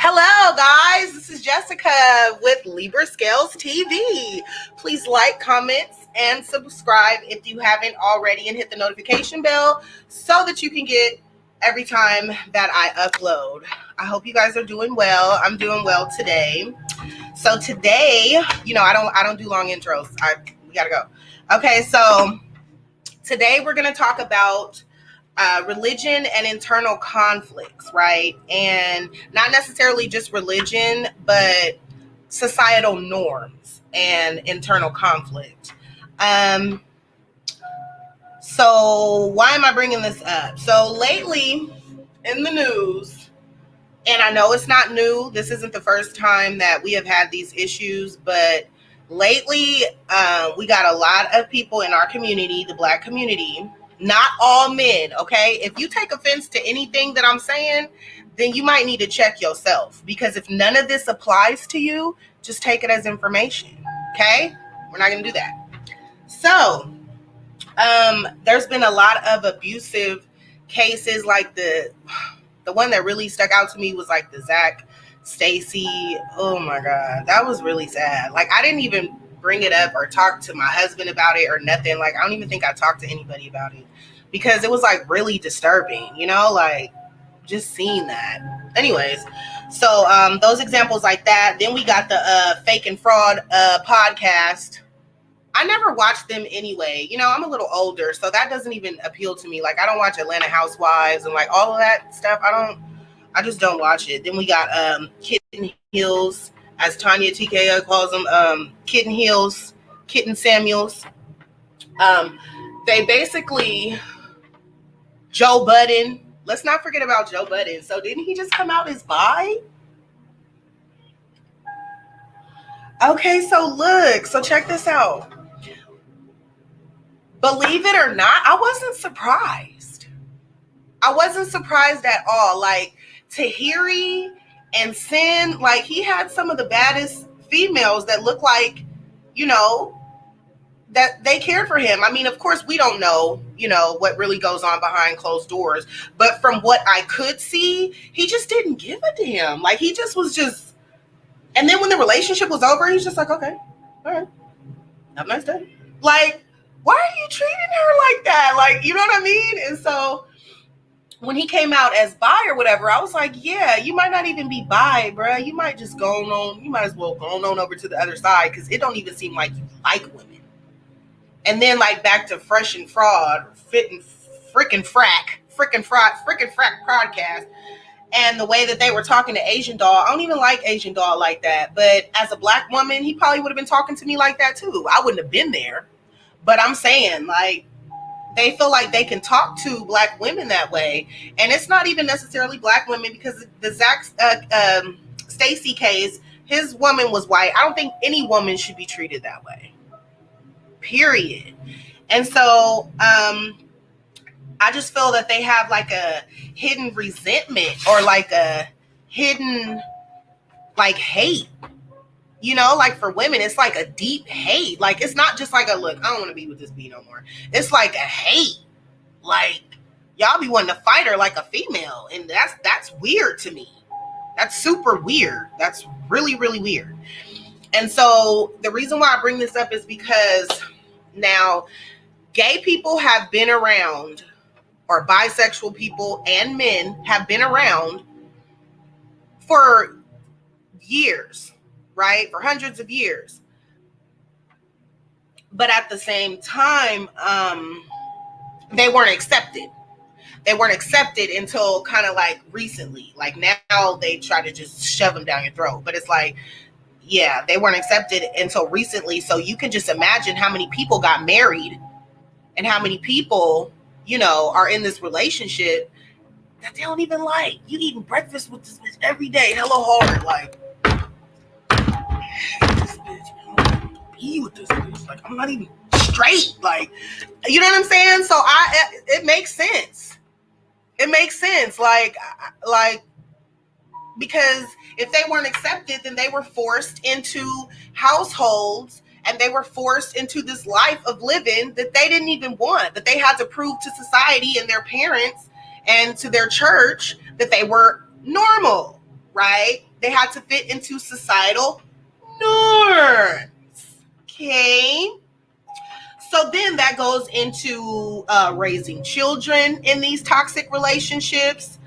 Hello, guys. This is Jessica with Libra Scales TV. Please like, comment, and subscribe if you haven't already, and hit the notification bell so that you can get every time that I upload. I hope you guys are doing well. I'm doing well today. So today, I don't do long intros. We gotta go. Okay, so today we're gonna talk about religion and internal conflicts, right? And not necessarily just religion, but societal norms and internal conflict. So why am I bringing this up? So lately in the news, and I know it's not new, this isn't the first time that we have had these issues, but lately we got a lot of people in our community, the Black community. Not all men, okay? If you take offense to anything that I'm saying, then you might need to check yourself, because if none of this applies to you, just take it as information, okay? We're not gonna do that. So, there's been a lot of abusive cases, like the one that really stuck out to me was like the Zach Stacy. Oh my God, that was really sad. Like, I didn't even bring it up or talk to my husband about it or nothing. Like, I don't even think I talked to anybody about it because it was like really disturbing, like just seeing that. Anyways, so those examples like that. Then we got the Fake and Fraud podcast. I never watched them anyway. I'm a little older, so that doesn't even appeal to me. Like, I don't watch Atlanta Housewives and like all of that stuff. I just don't watch it. Then we got Kitten Hills, as Tanya TKO calls them, Kitten Hills, Kitten Samuels. They basically, Joe Budden. Let's not forget about Joe Budden. So didn't he just come out as bi? Okay, so check this out. Believe it or not, I wasn't surprised. I wasn't surprised at all. Like, Tahiri and Sin, like, he had some of the baddest females that look like, that they cared for him. I mean, of course, we don't know, what really goes on behind closed doors. But from what I could see, he just didn't give a damn. Like, he just was just. And then when the relationship was over, he's just like, okay, all right, have a nice day. Like, why are you treating her like that? Like, you know what I mean? And so when he came out as bi or whatever, I was like, yeah, you might not even be bi, bro. You might just you might as well go on over to the other side, because it don't even seem like you like women. And then, like, back to Fresh and Fraud, frickin' frack podcast. And the way that they were talking to Asian Doll, I don't even like Asian Doll like that. But as a Black woman, he probably would have been talking to me like that too. I wouldn't have been there. But I'm saying, like, they feel like they can talk to Black women that way. And it's not even necessarily Black women, because the Zach Stacy case, his woman was white. I don't think any woman should be treated that way. Period. And so I just feel that they have like a hidden resentment, or like a hidden like hate. Like, for women, it's like a deep hate. Like, it's not just like a, look, I don't want to be with this B no more. It's like a hate. Like, y'all be wanting to fight her like a female. And that's weird to me. That's super weird. That's really, really weird. And so the reason why I bring this up is because now gay people have been around, or bisexual people and men have been around for years. Right? For hundreds of years. But at the same time, they weren't accepted. They weren't accepted until kind of like recently. Like, now they try to just shove them down your throat. But it's like, yeah, they weren't accepted until recently. So you can just imagine how many people got married and how many people, are in this relationship that they don't even like. You eating breakfast with this bitch every day. Hello, hard. Like, this bitch, be with this bitch. Like, I'm not even straight. Like, you know what I'm saying? So it makes sense. It makes sense. Like, because if they weren't accepted, then they were forced into households, and they were forced into this life of living that they didn't even want, that they had to prove to society and their parents and to their church that they were normal, right? They had to fit into societal norms. Okay. So then that goes into raising children in these toxic relationships.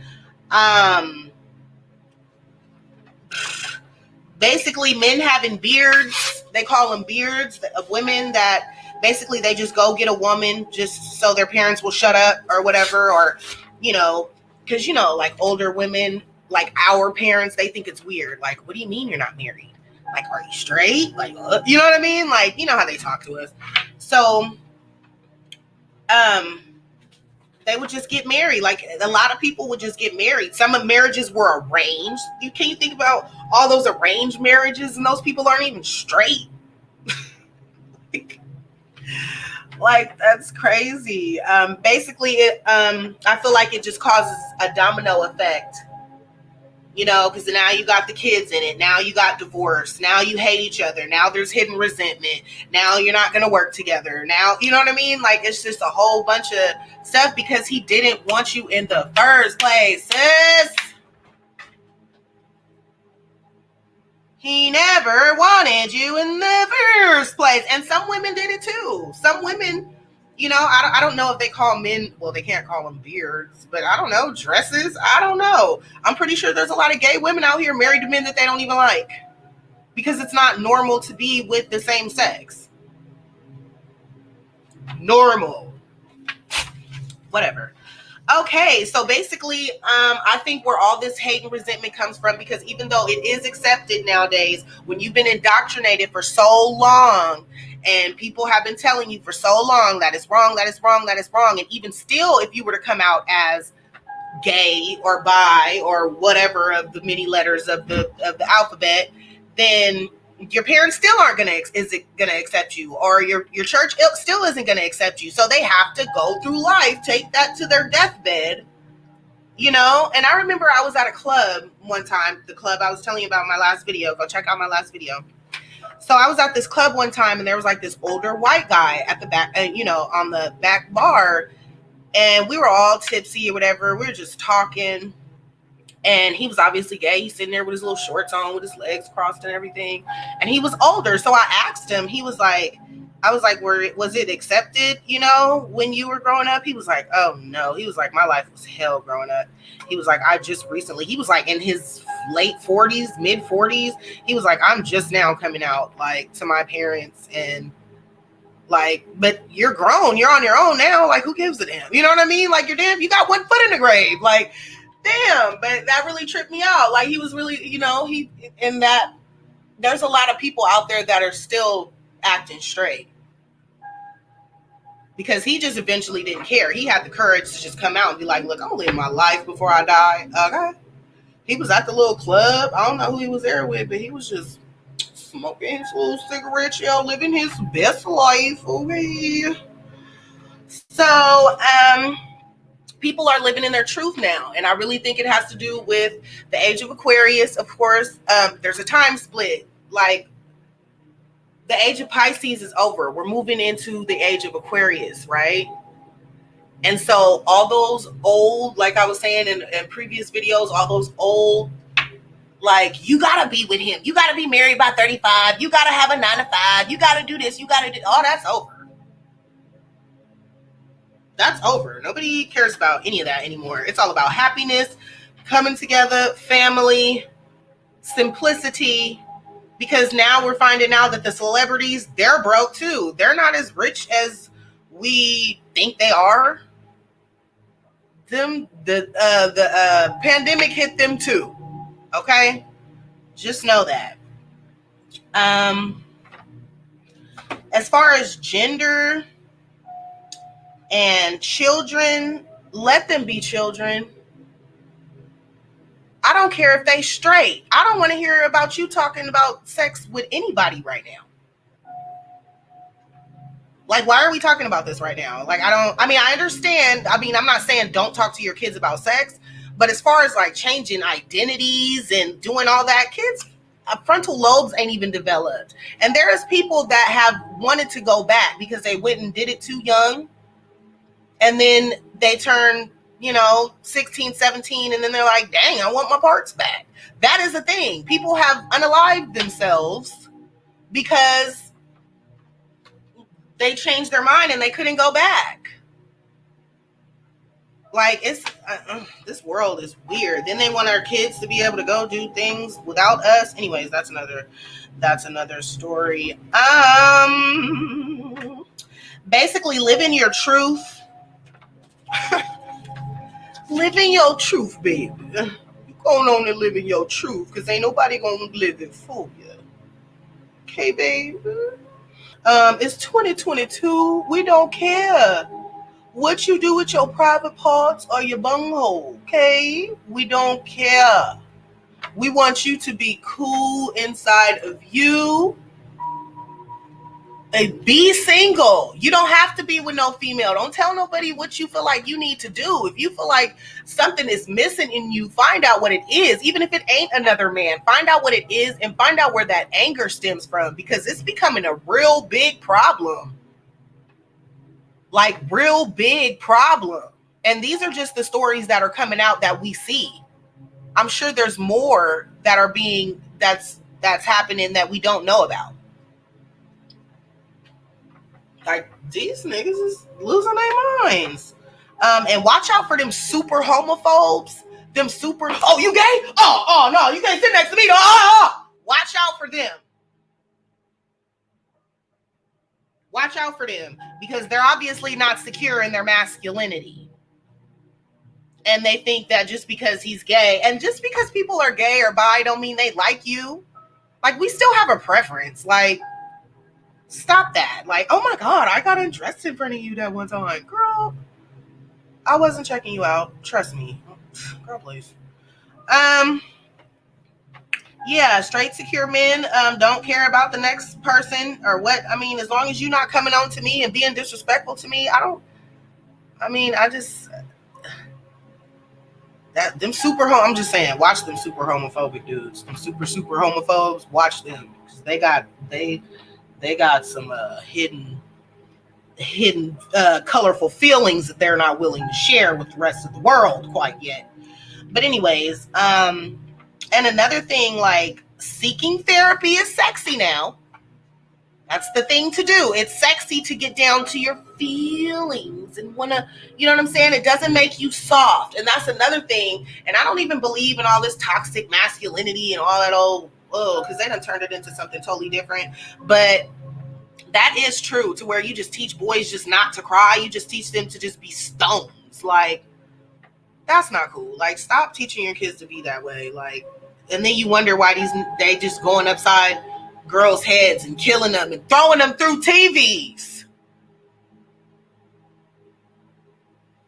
Basically, men having beards, they call them beards, of women that basically they just go get a woman just so their parents will shut up or whatever, or, because, like older women, like our parents, they think it's weird. Like, what do you mean you're not married? Like, are you straight? Like, you know what I mean? Like, you know how they talk to us. So, they would just get married. Like, a lot of people would just get married. Some of marriages were arranged. Can you think about all those arranged marriages, and those people aren't even straight? Like, that's crazy. Basically, I feel like it just causes a domino effect. Because now you got the kids in it. Now you got divorce. Now you hate each other. Now there's hidden resentment. Now you're not going to work together. Now, you know what I mean? Like, it's just a whole bunch of stuff because he didn't want you in the first place, sis. He never wanted you in the first place. And some women did it too. Some women, I don't know if they call men, well, they can't call them beards, but I don't know, dresses. I don't know. I'm pretty sure there's a lot of gay women out here married to men that they don't even like because it's not normal to be with the same sex. Normal. Whatever. Okay, so basically, I think where all this hate and resentment comes from, because even though it is accepted nowadays, when you've been indoctrinated for so long, and people have been telling you for so long that it's wrong, that it's wrong, that it's wrong, and even still, if you were to come out as gay or bi or whatever of the many letters of the alphabet, then your parents still aren't gonna accept you, or your church still isn't gonna accept you. So they have to go through life, take that to their deathbed, And I remember I was at a club one time, the club I was telling you about in my last video. Go check out my last video. So I was at this club one time, and there was like this older white guy at the back, on the back bar, and we were all tipsy or whatever. We were just talking. And he was obviously gay. He's sitting there with his little shorts on, with his legs crossed and everything. And he was older. So I asked him, I was like, was it accepted, when you were growing up? He was like, oh no. He was like, my life was hell growing up. He was like, he was like in his late 40s, mid 40s. He was like, I'm just now coming out, like, to my parents, and like, but you're grown. You're on your own now. Like, who gives a damn? You know what I mean? Like, you're damn, you got one foot in the grave. Like, damn, but that really tripped me out. Like, he was really, there's a lot of people out there that are still acting straight because he just eventually didn't care. He had the courage to just come out and be like, look, I'm gonna live my life before I die. Okay. He was at the little club. I don't know who he was there with, but he was just smoking his little cigarette, living his best life. Okay. So, people are living in their truth now, and I really think it has to do with the age of Aquarius. Of course, there's a time split. Like, the age of Pisces is over. We're moving into the age of Aquarius, right? And so all those old, like I was saying in previous videos, all those old, like, you gotta be with him, you gotta be married by 35, you gotta have a 9 to 5, you gotta do this, you gotta do all, that's over. That's over. Nobody cares about any of that anymore. It's all about happiness, coming together, family, simplicity. Because now we're finding out that the celebrities, they're broke too. They're not as rich as we think they are. The pandemic hit them too. Okay? Just know that. As far as gender and children, let them be children. I don't care if they straight. I don't want to hear about you talking about sex with anybody right now. Like, why are we talking about this right now? Like, I understand. I'm not saying don't talk to your kids about sex, but as far as like changing identities and doing all that, kids, frontal lobes ain't even developed. And there's people that have wanted to go back because they went and did it too young. And then they turn 16, 17, and then they're like, dang, I want my parts back. That is the thing. People have unalived themselves because they changed their mind and they couldn't go back. Like, it's this world is weird. Then they want our kids to be able to go do things without us. Anyways, that's another story. Basically, living your truth. Living your truth, baby. You going on and living your truth, because ain't nobody gonna live it for you. Okay, baby. It's 2022. We don't care what you do with your private parts or your bunghole. Okay, we don't care. We want you to be cool inside of you. Be single. You don't have to be with no female. Don't tell nobody what you feel like you need to do. If you feel like something is missing in you, find out what it is. Even if it ain't another man, find out what it is and find out where that anger stems from, because it's becoming a real big problem. Like, real big problem. And these are just the stories that are coming out that we see. I'm sure there's more that are being that's happening that we don't know about. Like, these niggas is losing their minds. And watch out for them super homophobes. Them super, oh, you gay? Oh, no, you can't sit next to me. Watch out for them. Watch out for them, because they're obviously not secure in their masculinity. And they think that just because he's gay, and just because people are gay or bi don't mean they like you. Like, we still have a preference. Like, stop that. Like, oh my God, I got undressed in front of you that one time. Girl, I wasn't checking you out. Trust me. Girl, please. Yeah, straight, secure men don't care about the next person or what. I mean, as long as you're not coming on to me and being disrespectful to me, them super I'm just saying, watch them super homophobic dudes. Them super homophobes, watch them. They got some hidden colorful feelings that they're not willing to share with the rest of the world quite yet. But anyways, and another thing, like, seeking therapy is sexy now. That's the thing to do. It's sexy to get down to your feelings and want to, you know what I'm saying? It doesn't make you soft. And that's another thing. And I don't even believe in all this toxic masculinity and all that old, because they done turned it into something totally different. But that is true, to where you just teach boys just not to cry. You just teach them to just be stones. Like, that's not cool. Like, stop teaching your kids to be that way. Like, and then you wonder why they just going upside girls' heads and killing them and throwing them through TVs.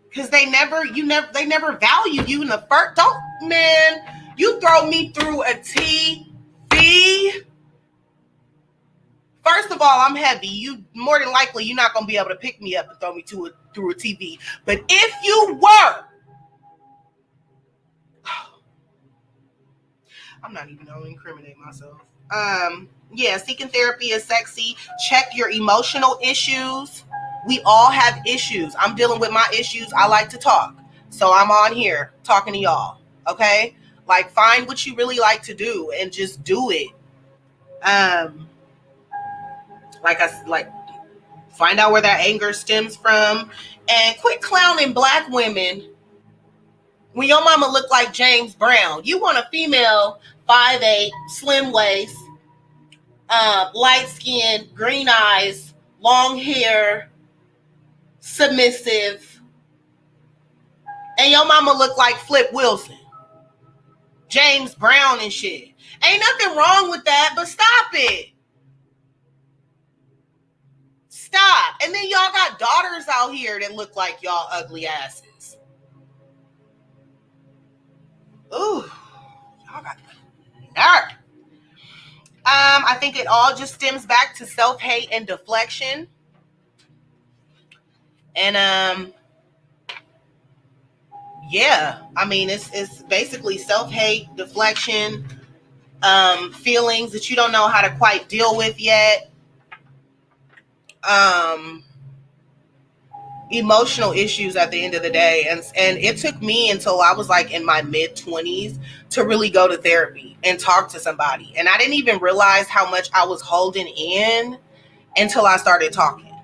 Because they never value you in the first. Don't, man, you throw me through a TV. First of all, I'm heavy. You more than likely you're not gonna be able to pick me up and throw me through a TV. But if you were, I'm not even gonna incriminate myself. Yeah, seeking therapy is sexy. Check your emotional issues. We all have issues. I'm dealing with my issues. I like to talk. So I'm on here talking to y'all. Okay? Like, find what you really like to do and just do it. Find out where that anger stems from, and quit clowning black women when your mama look like James Brown. You want a female 5'8", slim waist, light skin, green eyes, long hair, submissive, and your mama look like Flip Wilson, James Brown and shit. Ain't nothing wrong with that, but stop it. Stop. And then y'all got daughters out here that look like y'all ugly asses. Ooh, y'all got nerve. I think it all just stems back to self-hate and deflection. And yeah, I mean, it's basically self-hate, deflection, feelings that you don't know how to quite deal with yet. emotional issues at the end of the day. And it took me until I was like in my mid-20s to really go to therapy and talk to somebody. And I didn't even realize how much I was holding in until I started talking.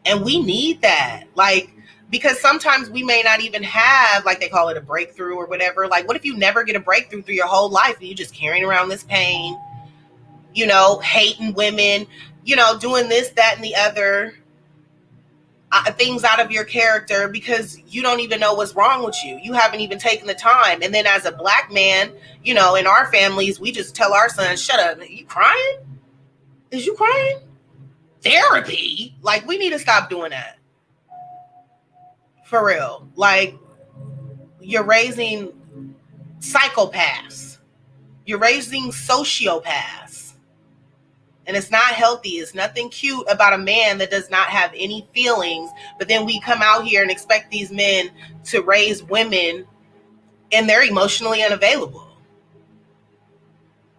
And we need that. Like, because sometimes we may not even have, like they call it, a breakthrough or whatever. Like, what if you never get a breakthrough through your whole life and you just carrying around this pain, hating women, doing this, that, and the other, things out of your character because you don't even know what's wrong with you. You haven't even taken the time. And then as a black man, in our families, we just tell our sons, shut up. Are you crying? Is you crying? Therapy? Like, we need to stop doing that. For real. Like, you're raising psychopaths. You're raising sociopaths. And it's not healthy. It's nothing cute about a man that does not have any feelings. But then we come out here and expect these men to raise women and they're emotionally unavailable.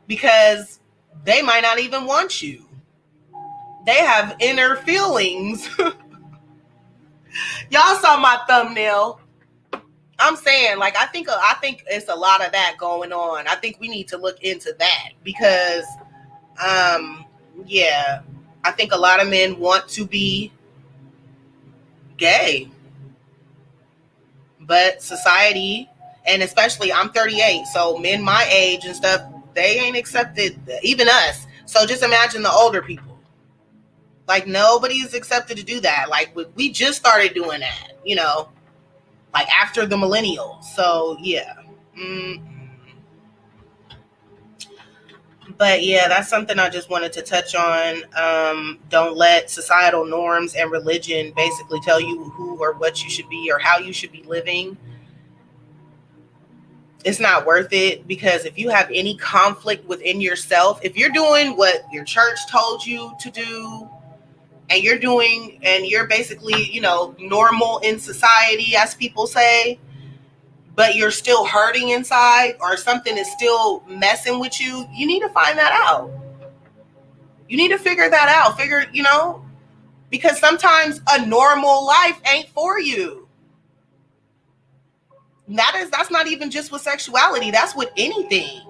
Because they might not even want you. They have inner feelings. Y'all saw my thumbnail. I'm saying, like, I think it's a lot of that going on. I think we need to look into that because, yeah, I think a lot of men want to be gay, but society, and especially I'm 38, so men my age and stuff, they ain't accepted, even us. So just imagine the older people. Like, nobody's accepted to do that. Like, we just started doing that, like after the millennials. So yeah. But yeah, that's something I just wanted to touch on. Don't let societal norms and religion basically tell you who or what you should be or how you should be living. It's not worth it, because if you have any conflict within yourself, if you're doing what your church told you to do, and you're basically, normal in society, as people say, but you're still hurting inside or something is still messing with you, you need to find that out. You need to figure that out. Because sometimes a normal life ain't for you. That's not even just with sexuality. That's with anything.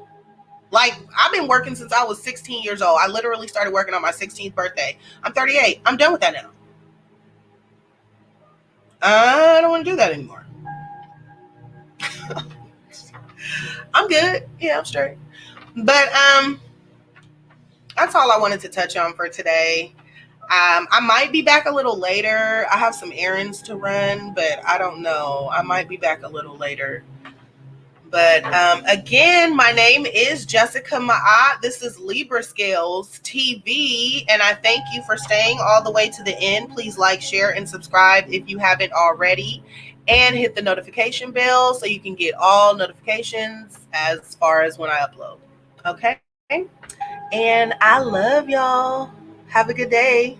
Like, I've been working since I was 16 years old. I literally started working on my 16th birthday. I'm 38. I'm done with that now. I don't want to do that anymore. I'm good. Yeah, I'm straight. But that's all I wanted to touch on for today. I might be back a little later. I have some errands to run, but I don't know. I might be back a little later. But again, my name is Jessica Ma'at. This is Libra Scales TV, and I thank you for staying all the way to the end. Please like, share, and subscribe if you haven't already, and hit the notification bell so you can get all notifications as far as when I upload. Okay? And I love y'all. Have a good day.